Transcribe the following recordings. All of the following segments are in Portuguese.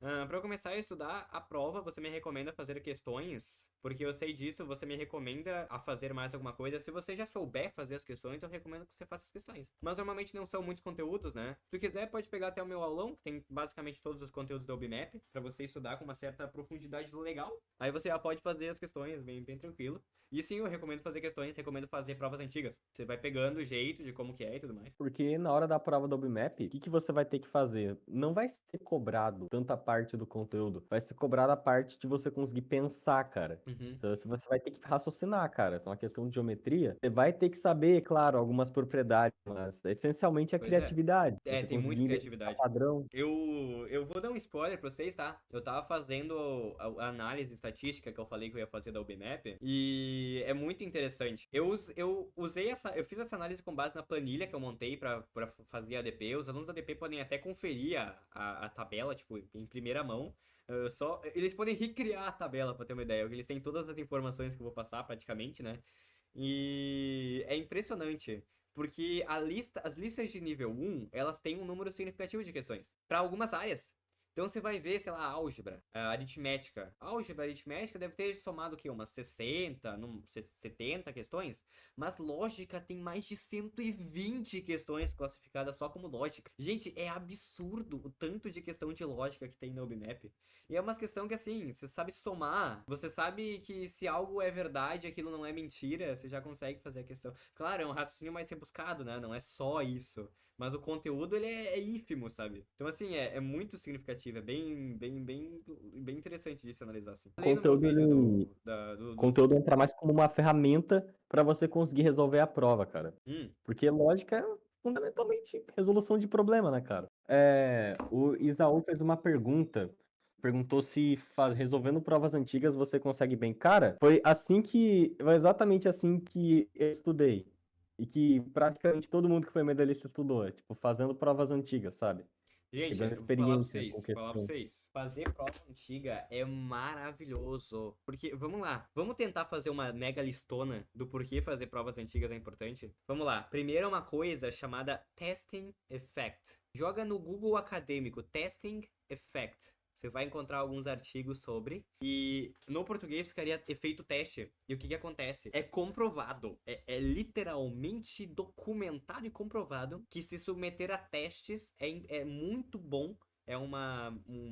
Para eu começar a estudar a prova, você me recomenda fazer questões? Porque eu sei disso, você me recomenda a fazer mais alguma coisa. Se você já souber fazer as questões, eu recomendo que você faça as questões. Mas normalmente não são muitos conteúdos, né? Se tu quiser, pode pegar até o meu aulão, que tem basicamente todos os conteúdos da OBMap, para você estudar com uma certa profundidade legal. Aí você já pode fazer as questões bem tranquilo. E sim, eu recomendo fazer questões, recomendo fazer provas antigas. Você vai pegando o jeito de como que é e tudo mais. Porque na hora da prova do OBMAP, o que que você vai ter que fazer? Não vai ser cobrado tanta parte do conteúdo, vai ser cobrada a parte de você conseguir pensar, cara. Uhum. Então, se você vai ter que raciocinar, cara. Se é uma questão de geometria, você vai ter que saber, claro, algumas propriedades, mas essencialmente a Pois é. criatividade. É, Você tem conseguir muita identificar criatividade. padrão. Eu vou dar um spoiler pra vocês, tá? Eu tava fazendo a análise estatística que eu falei que eu ia fazer da UBMap e é muito interessante. Eu usei eu fiz essa análise com base na planilha que eu montei pra fazer a ADP. Os alunos da ADP podem até conferir a tabela, tipo, em primeira mão. Eles podem recriar a tabela pra ter uma ideia. Eles têm todas as informações que eu vou passar praticamente, né? E é impressionante, porque as listas de nível 1, elas têm um número significativo de questões para algumas áreas. Então você vai ver, sei lá, álgebra, aritmética. Álgebra, aritmética deve ter somado o quê? Umas 60, 70 questões, mas lógica tem mais de 120 questões classificadas só como lógica. Gente, é absurdo o tanto de questão de lógica que tem na UBMap. E é uma questão que, assim, você sabe somar, você sabe que se algo é verdade, aquilo não é mentira, você já consegue fazer a questão. Claro, é um raciocínio mais rebuscado, né? Não é só isso. Mas o conteúdo, ele é ínfimo, sabe? Então, assim, é muito significativo, é bem interessante de se analisar, assim. O Falei no meu conteúdo, vídeo ele, o conteúdo entra mais como uma ferramenta para você conseguir resolver a prova, cara. Hum, Porque lógica é fundamentalmente resolução de problema, né, cara? O Isaú fez uma pergunta. Perguntou se resolvendo provas antigas você consegue bem. Cara, foi exatamente assim que eu estudei. E que praticamente todo mundo que foi medalhista estudou. Tipo, fazendo provas antigas, sabe? Gente, Pegando eu vou falar pra experiência com vocês, falar pra questão. vocês. Fazer prova antiga é maravilhoso. Porque, vamos lá, vamos tentar fazer uma mega listona do porquê fazer provas antigas é importante? Vamos lá. Primeiro é uma coisa chamada Testing Effect. Joga no Google Acadêmico, Testing Effect. Você vai encontrar alguns artigos sobre. E no português ficaria efeito teste. E o que que acontece? É comprovado. É literalmente documentado e comprovado que se submeter a testes é muito bom. É um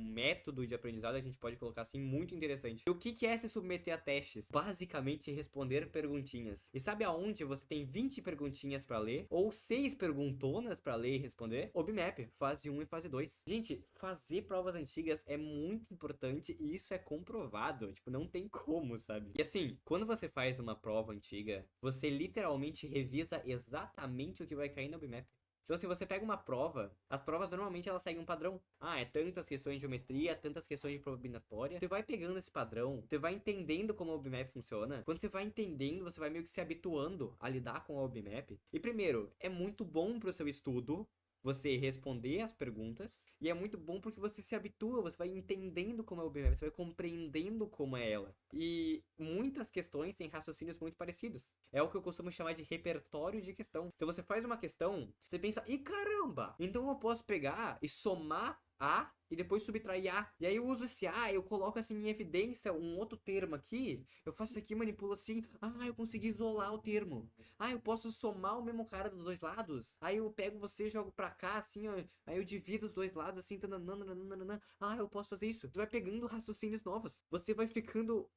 método de aprendizado, a gente pode colocar assim, muito interessante. E o que que é se submeter a testes? Basicamente, responder perguntinhas. E sabe aonde você tem 20 perguntinhas pra ler? Ou 6 perguntonas pra ler e responder? OBMAP, fase 1 e fase 2. Gente, fazer provas antigas é muito importante e isso é comprovado. Tipo, não tem como, sabe? E assim, quando você faz uma prova antiga, você literalmente revisa exatamente o que vai cair na OBMAP. Então, se você pega uma prova, as provas normalmente elas seguem um padrão. Ah, é tantas questões de geometria, tantas questões de probabilinatória. Você vai pegando esse padrão, você vai entendendo como a OBMap funciona. Quando você vai entendendo, você vai meio que se habituando a lidar com a OBMap. E primeiro, é muito bom pro seu estudo você responder as perguntas. E é muito bom porque você se habitua, você vai entendendo como é o OBMap, você vai compreendendo como é ela. E muitas questões têm raciocínios muito parecidos. É o que eu costumo chamar de repertório de questão. Então você faz uma questão, você pensa, e caramba! Então eu posso pegar e somar A e depois subtrair A. E aí eu uso esse A, eu coloco assim em evidência um outro termo aqui. Eu faço isso aqui, manipulo assim. Ah, eu consegui isolar o termo. Ah, eu posso somar o mesmo cara dos dois lados. Aí eu pego você, jogo pra cá, assim, ó. Aí eu divido os dois lados, assim. Tananana. Ah, eu posso fazer isso. Você vai pegando raciocínios novos. Você vai ficando.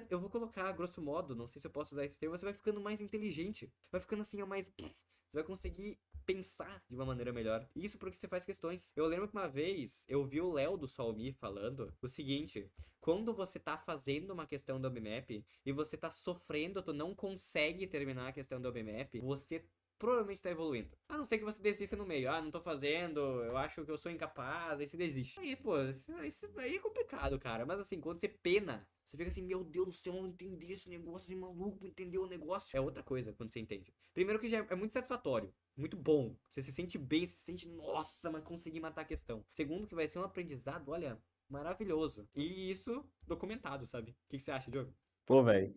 Eu vou colocar, grosso modo, não sei se eu posso usar esse termo. Você vai ficando mais inteligente. Vai ficando assim, ó, mais. Você vai conseguir pensar de uma maneira melhor. Isso porque você faz questões. Eu lembro que uma vez eu vi o Léo do Solmi falando o seguinte: quando você tá fazendo uma questão do OBMAP e você tá sofrendo, tu não consegue terminar a questão do OBMAP, você provavelmente tá evoluindo. A não ser que você desista no meio. Ah, não tô fazendo, eu acho que eu sou incapaz, aí você desiste. Aí, pô, isso aí é complicado, cara. Mas assim, quando você pena, você fica assim, meu Deus do céu, eu não entendi esse negócio, de maluco, entendeu o negócio. É outra coisa quando você entende. Primeiro que já é muito satisfatório, muito bom. Você se sente bem, você se sente, nossa, mas consegui matar a questão. Segundo que vai ser um aprendizado, olha, maravilhoso. E isso documentado, sabe? O que você acha, Diogo? Pô, velho,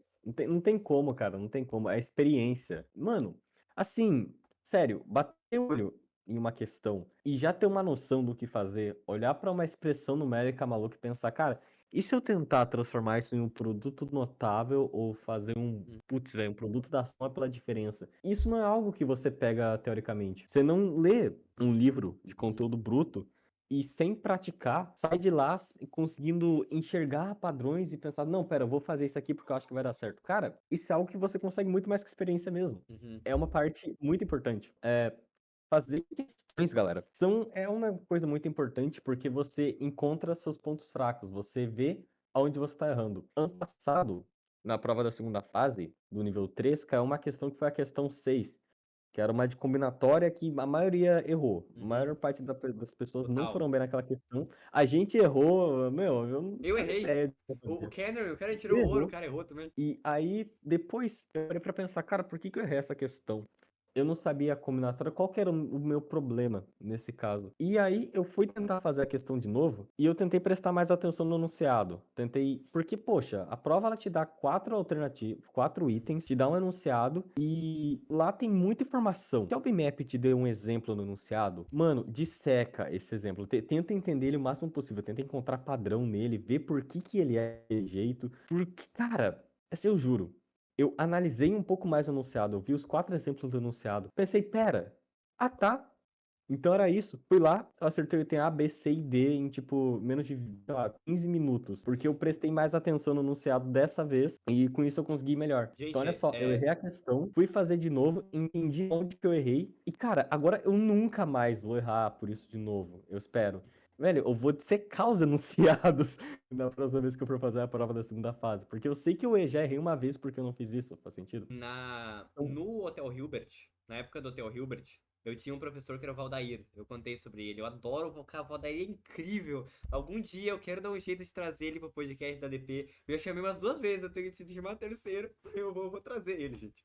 não tem como, cara, não tem como. É experiência. Mano, assim, sério, bater o olho. em uma questão e já ter uma noção do que fazer, olhar para uma expressão numérica maluca e pensar, cara, e se eu tentar transformar isso em um produto notável ou fazer putz, velho, um produto da soma pela diferença? Isso não é algo que você pega teoricamente. Você não lê um livro de conteúdo bruto e sem praticar, sai de lá conseguindo enxergar padrões e pensar, não, pera, eu vou fazer isso aqui porque eu acho que vai dar certo. Cara, isso é algo que você consegue muito mais com experiência mesmo. Uhum. É uma parte muito importante. Fazer questões, galera, é uma coisa muito importante porque você encontra seus pontos fracos, você vê aonde você está errando. Ano passado, na prova da segunda fase, do nível 3, caiu uma questão que foi a questão 6, que era uma de combinatória que a maioria errou. A maior parte das pessoas não Total. foram bem naquela questão. A gente errou, meu, eu não Eu fazia errei. ideia do que O fazer. Kenner, o cara Você tirou ouro, o errou. cara errou também. E aí, depois, eu parei pra pensar, cara, por que que eu errei essa questão? Eu não sabia a combinatória, qual que era o meu problema nesse caso. E aí, eu fui tentar fazer a questão de novo, e eu tentei prestar mais atenção no enunciado. Tentei, porque, poxa, a prova ela te dá 4 alternativas, 4 itens, te dá um enunciado, e lá tem muita informação. Se a OBMap te deu um exemplo no enunciado, mano, disseca esse exemplo. Tenta entender ele o máximo possível, tenta encontrar padrão nele, ver por que que ele é desse jeito. Porque, cara, assim, eu juro, eu analisei um pouco mais o enunciado, eu vi os 4 exemplos do enunciado. Pensei, pera, tá. Então era isso. Fui lá, eu acertei o item A, B, C e D em, tipo, menos de, sei lá, 15 minutos. Porque eu prestei mais atenção no enunciado dessa vez e com isso eu consegui melhor. Então, olha Gente, só, eu errei a questão, fui fazer de novo, entendi onde que eu errei. E, cara, agora eu nunca mais vou errar por isso de novo. Eu espero. Velho, eu vou dissecar os enunciados na próxima vez que eu for fazer a prova da segunda fase. Porque eu sei que eu já errei uma vez porque eu não fiz isso. Faz sentido? Então, no Hotel Hilbert, na época do Hotel Hilbert, eu tinha um professor que era o Valdair. Eu contei sobre ele. Eu adoro o Valdair, é incrível. Algum dia eu quero dar um jeito de trazer ele pro podcast da DP. Eu já chamei umas 2 vezes, eu tenho que chamar a terceira. Eu vou trazer ele, gente.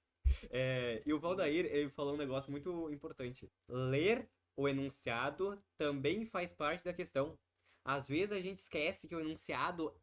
E o Valdair, ele falou um negócio muito importante. Ler o enunciado também faz parte da questão. Às vezes a gente esquece que o enunciado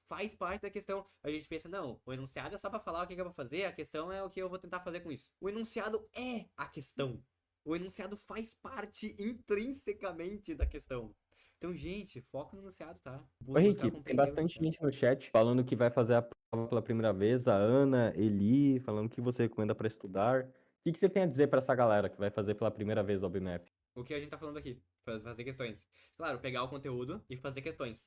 faz parte da questão. A gente pensa, não, o enunciado é só pra falar o que eu vou fazer, a questão é o que eu vou tentar fazer com isso. O enunciado é a questão. O enunciado faz parte intrinsecamente da questão. Então, gente, foca no enunciado, tá? ô Buscar Henrique, tem compreender o bastante enunciado. gente no chat falando que vai fazer a prova pela primeira vez. A Ana, Eli, falando que você recomenda para estudar. O que que você tem a dizer para essa galera que vai fazer pela primeira vez o OBMap? O que a gente tá falando aqui. Fazer questões. Claro, pegar o conteúdo e fazer questões.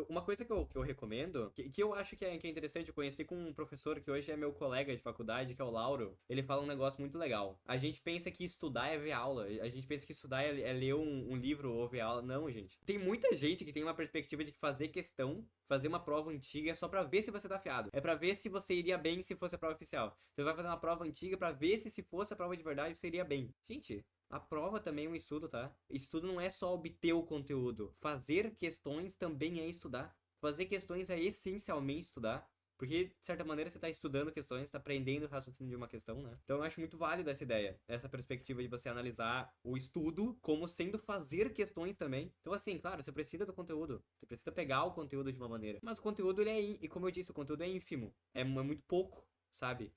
Uma coisa que eu recomendo, que eu acho que é interessante, eu conheci com um professor que hoje é meu colega de faculdade, que é o Lauro. Ele fala um negócio muito legal. A gente pensa que estudar é ver aula. A gente pensa que estudar é ler um livro ou ver aula. Não, gente. Tem muita gente que tem uma perspectiva de que fazer questão, fazer uma prova antiga é só pra ver se você tá afiado. É pra ver se você iria bem se fosse a prova oficial. Você vai fazer uma prova antiga pra ver se fosse a prova de verdade você iria bem. Gente, a prova também é um estudo, tá? Estudo não é só obter o conteúdo. Fazer questões também é estudar. Fazer questões é essencialmente estudar. Porque, de certa maneira, você está estudando questões, está aprendendo o raciocínio de uma questão, né? Então eu acho muito válida essa ideia, essa perspectiva de você analisar o estudo como sendo fazer questões também. Então, assim, claro, você precisa do conteúdo. Você precisa pegar o conteúdo de uma maneira. Mas o conteúdo, ele é, e como eu disse, o conteúdo é ínfimo. É muito pouco, sabe?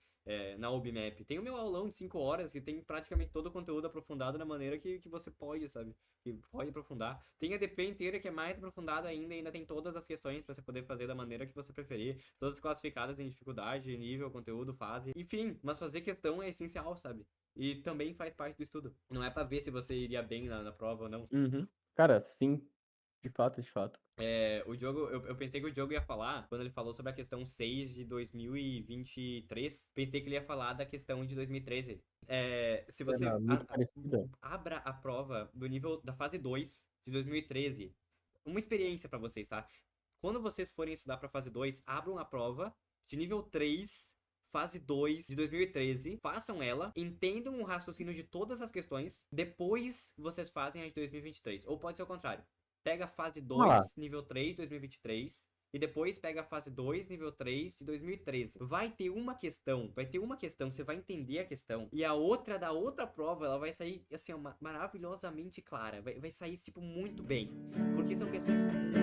Na OBMap. Tem o meu aulão de 5 horas que tem praticamente todo o conteúdo aprofundado da maneira que você pode, sabe? Que pode aprofundar. Tem a DP inteira que é mais aprofundada ainda, ainda tem todas as questões pra você poder fazer da maneira que você preferir, todas classificadas em dificuldade, nível, conteúdo, fase. Enfim, mas fazer questão é essencial, sabe? E também faz parte do estudo. Não é pra ver se você iria bem na prova ou não. Uhum. Cara, sim, de fato, de fato. O Diogo, eu pensei que o Diogo ia falar, quando ele falou sobre a questão 6 de 2023, pensei que ele ia falar da questão de 2013. Se você Era muito parecida. abra a prova do nível da fase 2 de 2013, uma experiência pra vocês, tá? Quando vocês forem estudar pra fase 2, abram a prova de nível 3, fase 2 de 2013, façam ela, entendam o raciocínio de todas as questões, depois vocês fazem a de 2023. Ou pode ser o contrário. Pega a fase Vamos lá. 2, nível 3 de 2023, e depois pega a fase 2, nível 3 de 2013. Vai ter uma questão que você vai entender a questão, e a outra da outra prova, ela vai sair, assim, maravilhosamente clara. Vai sair, tipo, muito bem. Porque são questões muito